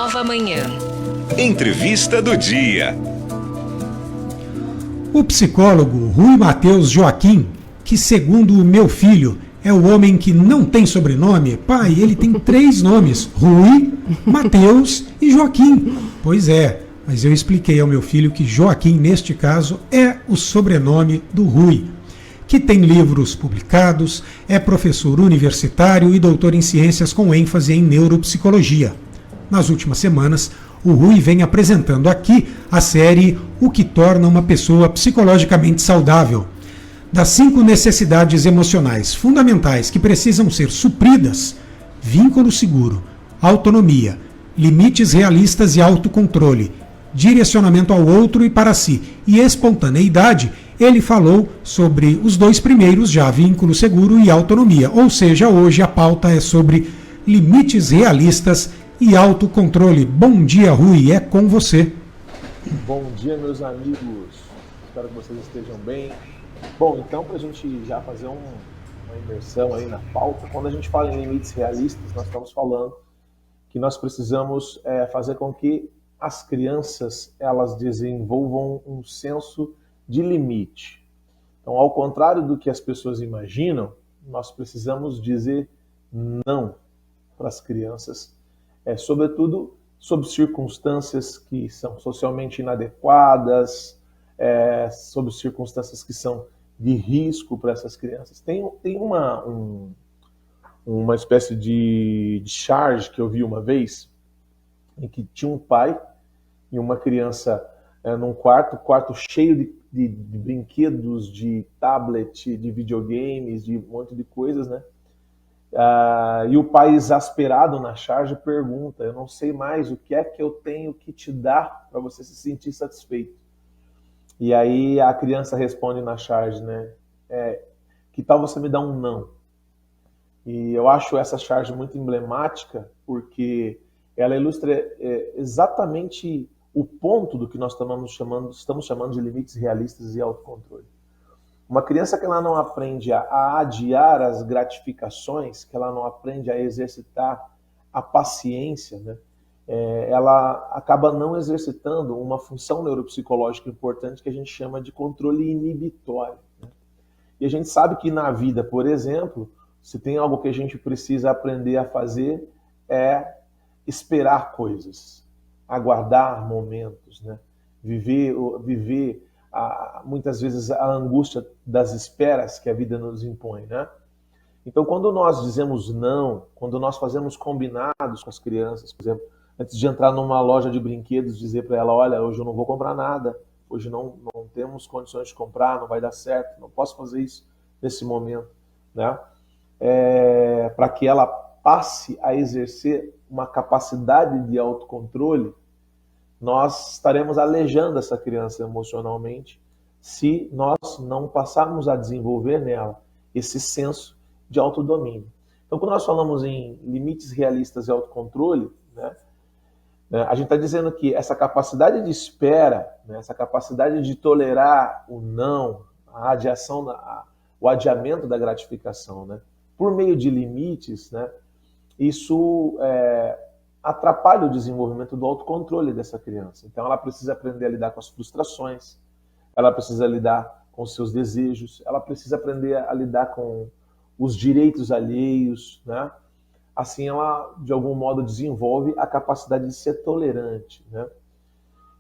nova manhã. Entrevista do dia. O psicólogo Rui Matheus Joaquim, que segundo o meu filho é o homem que não tem sobrenome, pai, ele tem 3 nomes, Rui, Matheus e Joaquim. Pois é, mas eu expliquei ao meu filho que Joaquim, neste caso, é o sobrenome do Rui, que tem livros publicados, é professor universitário e doutor em ciências com ênfase em neuropsicologia. Nas últimas semanas, o Rui vem apresentando aqui a série O que torna uma pessoa psicologicamente saudável. Das 5 necessidades emocionais fundamentais que precisam ser supridas: vínculo seguro, autonomia, limites realistas e autocontrole, direcionamento ao outro e para si e espontaneidade, ele falou sobre os 2 primeiros já, vínculo seguro e autonomia. Ou seja, hoje a pauta é sobre limites realistas e autocontrole. Bom dia, Rui, é com você. Bom dia, meus amigos. Espero que vocês estejam bem. Bom, então, para a gente já fazer uma imersão aí na pauta, quando a gente fala em limites realistas, nós estamos falando que nós precisamos fazer com que as crianças elas desenvolvam um senso de limite. Então, ao contrário do que as pessoas imaginam, nós precisamos dizer não para as crianças, sobretudo sob circunstâncias que são socialmente inadequadas, sob circunstâncias que são de risco para essas crianças. Tem uma espécie de charge que eu vi uma vez, em que tinha um pai e uma criança num quarto cheio de brinquedos, de tablet, de videogames, de um monte de coisas, né? E o pai, exasperado na charge, pergunta: eu não sei mais o que é que eu tenho que te dar para você se sentir satisfeito. E aí a criança responde na charge, né? Que tal você me dar um não? E eu acho essa charge muito emblemática, porque ela ilustra exatamente o ponto do que nós estamos chamando de limites realistas e autocontrole. Uma criança que ela não aprende a adiar as gratificações, que ela não aprende a exercitar a paciência, né? Ela acaba não exercitando uma função neuropsicológica importante que a gente chama de controle inibitório, né? E a gente sabe que na vida, por exemplo, se tem algo que a gente precisa aprender a fazer é esperar coisas, aguardar momentos, né? Viver muitas vezes a angústia das esperas que a vida nos impõe, né? Então, quando nós dizemos não, quando nós fazemos combinados com as crianças, por exemplo, antes de entrar numa loja de brinquedos, dizer para ela: olha, hoje eu não vou comprar nada, hoje não temos condições de comprar, não vai dar certo, não posso fazer isso nesse momento, né? Para que ela passe a exercer uma capacidade de autocontrole, nós estaremos alejando essa criança emocionalmente se nós não passarmos a desenvolver nela esse senso de autodomínio. Então, quando nós falamos em limites realistas e autocontrole, né, a gente está dizendo que essa capacidade de espera, né, essa capacidade de tolerar o não, a adiação, o adiamento da gratificação, né, por meio de limites, né, isso atrapalha o desenvolvimento do autocontrole dessa criança. Então ela precisa aprender a lidar com as frustrações, ela precisa lidar com os seus desejos, ela precisa aprender a lidar com os direitos alheios, né? Assim ela, de algum modo, desenvolve a capacidade de ser tolerante, né?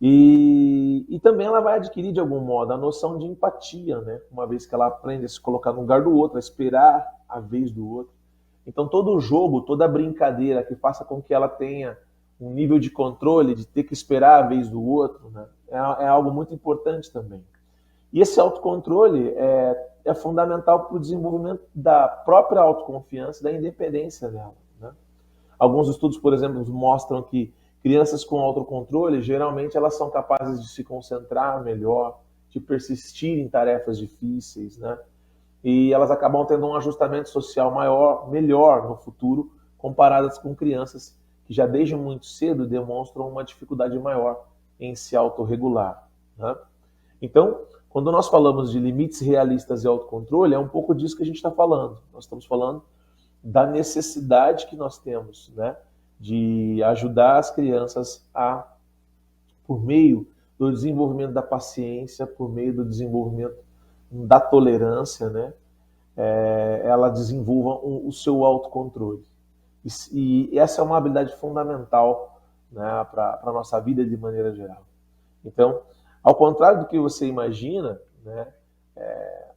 E também ela vai adquirir, de algum modo, a noção de empatia, né? Uma vez que ela aprende a se colocar no lugar do outro, a esperar a vez do outro. Então todo o jogo, toda a brincadeira que faça com que ela tenha um nível de controle, de ter que esperar a vez do outro, né, é algo muito importante também. E esse autocontrole é fundamental para o desenvolvimento da própria autoconfiança e da independência dela, né? Alguns estudos, por exemplo, mostram que crianças com autocontrole, geralmente elas são capazes de se concentrar melhor, de persistir em tarefas difíceis, né? E elas acabam tendo um ajustamento social melhor no futuro, comparadas com crianças que já desde muito cedo demonstram uma dificuldade maior em se autorregular, né? Então, quando nós falamos de limites realistas e autocontrole, é um pouco disso que a gente está falando. Nós estamos falando da necessidade que nós temos, né, de ajudar as crianças a, por meio do desenvolvimento da paciência, por meio do desenvolvimento da tolerância, né, ela desenvolva o seu autocontrole. E essa é uma habilidade fundamental, né, para a nossa vida de maneira geral. Então, ao contrário do que você imagina, né,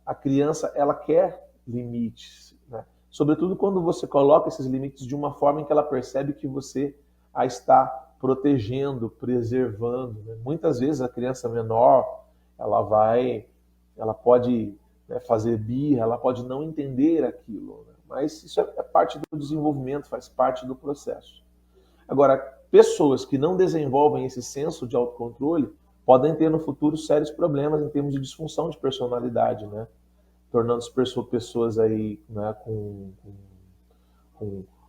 a criança ela quer limites, né? Sobretudo quando você coloca esses limites de uma forma em que ela percebe que você a está protegendo, preservando, né? Muitas vezes a criança menor ela pode, né, fazer birra, ela pode não entender aquilo, né? Mas isso é parte do desenvolvimento, faz parte do processo. Agora, pessoas que não desenvolvem esse senso de autocontrole podem ter no futuro sérios problemas em termos de disfunção de personalidade, né? Tornando-se pessoas aí, né, com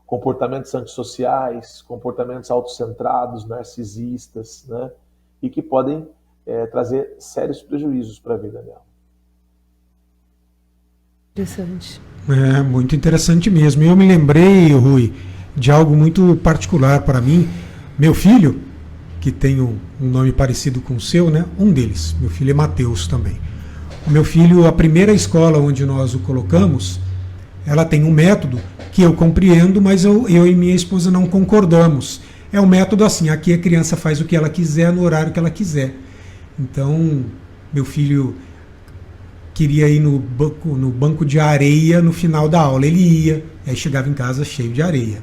comportamentos antissociais, comportamentos autocentrados, narcisistas, né? E que podem trazer sérios prejuízos para a vida dela. Interessante. Muito interessante mesmo. Eu me lembrei, Rui, de algo muito particular para mim. Meu filho, que tem um nome parecido com o seu, né? Um deles. Meu filho é Mateus também. O meu filho, a primeira escola onde nós o colocamos, ela tem um método que eu compreendo, mas eu e minha esposa não concordamos. É um método assim, aqui a criança faz o que ela quiser no horário que ela quiser. Então, meu filho queria ir no banco de areia no final da aula. Ele ia, aí chegava em casa cheio de areia.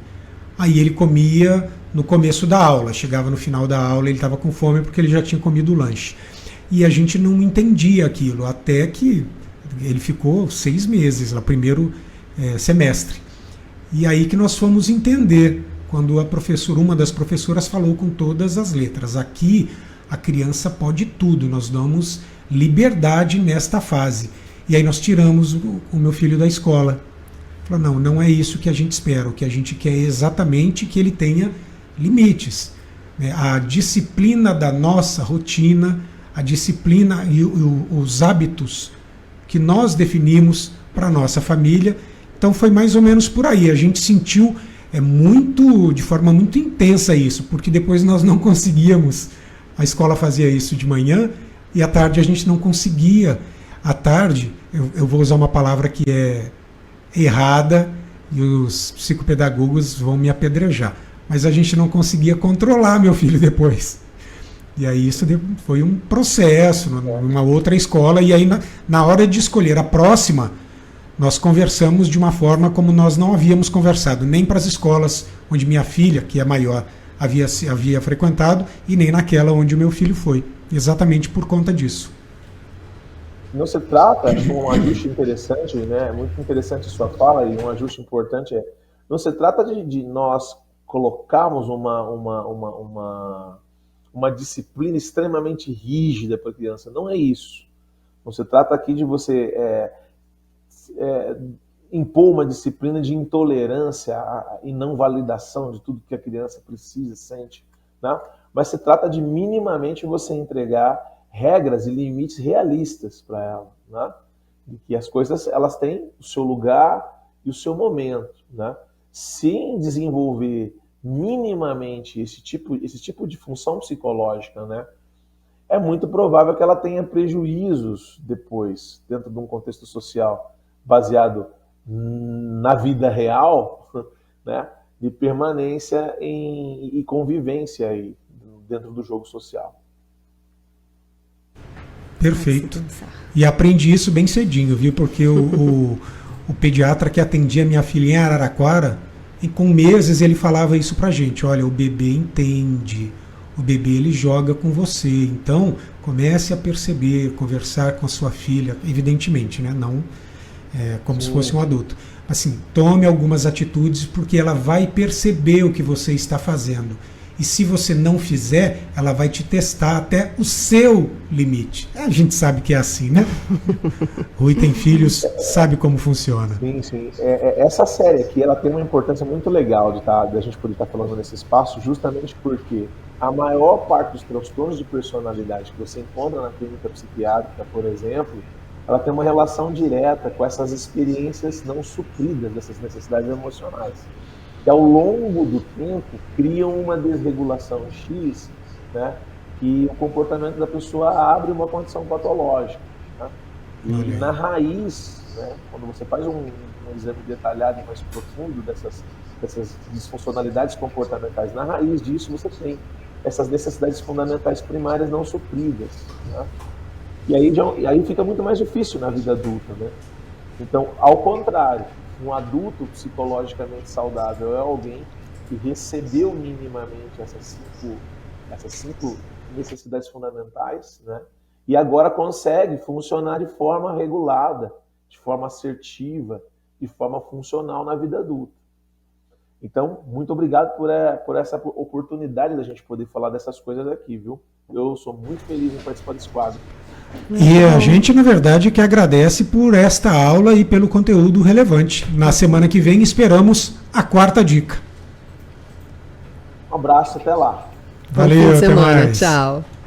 Aí ele comia no começo da aula, chegava no final da aula, ele estava com fome porque ele já tinha comido o lanche. E a gente não entendia aquilo, até que ele ficou 6 meses, no primeiro semestre. E aí que nós fomos entender, quando uma das professoras falou com todas as letras, aqui a criança pode tudo, nós damos liberdade nesta fase. E aí nós tiramos o meu filho da escola. Falou, não é isso que a gente espera, o que a gente quer é exatamente que ele tenha limites. A disciplina da nossa rotina, a disciplina e os hábitos que nós definimos para a nossa família. Então foi mais ou menos por aí. A gente sentiu de forma muito intensa isso, porque depois nós não conseguíamos. A escola fazia isso de manhã e à tarde a gente não conseguia. À tarde, eu vou usar uma palavra que é errada e os psicopedagogos vão me apedrejar. Mas a gente não conseguia controlar meu filho depois. E aí isso foi um processo numa outra escola. E aí na hora de escolher a próxima, nós conversamos de uma forma como nós não havíamos conversado, nem para as escolas onde minha filha, que é maior, havia frequentado, e nem naquela onde o meu filho foi, exatamente por conta disso. Não se trata, um ajuste interessante, né? Muito interessante a sua fala, e um ajuste importante não se trata de nós colocarmos uma disciplina extremamente rígida para a criança, não é isso. Não se trata aqui de você impor uma disciplina de intolerância e não validação de tudo que a criança precisa, sente, né? Mas se trata de minimamente você entregar regras e limites realistas para ela, né? De que as coisas elas têm o seu lugar e o seu momento, né? Se desenvolver minimamente esse tipo de função psicológica, né, é muito provável que ela tenha prejuízos depois, dentro de um contexto social baseado na vida real, né, de permanência e convivência aí, dentro do jogo social. Perfeito. E aprendi isso bem cedinho, viu? Porque o pediatra que atendia minha filha em Araraquara, e com meses ele falava isso pra gente: olha, o bebê entende, o bebê ele joga com você, então comece a perceber, conversar com a sua filha, evidentemente, né? Não como se fosse um adulto. Assim, tome algumas atitudes porque ela vai perceber o que você está fazendo. E se você não fizer, ela vai te testar até o seu limite. A gente sabe que é assim, né? Rui tem filhos, sabe como funciona. Sim, sim. Essa série aqui, ela tem uma importância muito legal de a gente poder estar falando nesse espaço, justamente porque a maior parte dos transtornos de personalidade que você encontra na clínica psiquiátrica, por exemplo, ela tem uma relação direta com essas experiências não supridas, dessas necessidades emocionais. que ao longo do tempo criam uma desregulação X, né, que o comportamento da pessoa abre uma condição patológica. Né? E na raiz, né, quando você faz um exame detalhado e mais profundo dessas disfuncionalidades comportamentais, na raiz disso você tem essas necessidades fundamentais primárias não supridas. Né? E aí fica muito mais difícil na vida adulta. Né? Então, ao contrário, um adulto psicologicamente saudável é alguém que recebeu minimamente essas cinco necessidades fundamentais, né? E agora consegue funcionar de forma regulada, de forma assertiva, de forma funcional na vida adulta. Então, muito obrigado por essa oportunidade da gente poder falar dessas coisas aqui, viu? Eu sou muito feliz em participar desse quadro. E a gente, na verdade, que agradece por esta aula e pelo conteúdo relevante. Na semana que vem esperamos a 4ª dica. Um abraço, até lá. Valeu, Boa até semana, mais. tchau.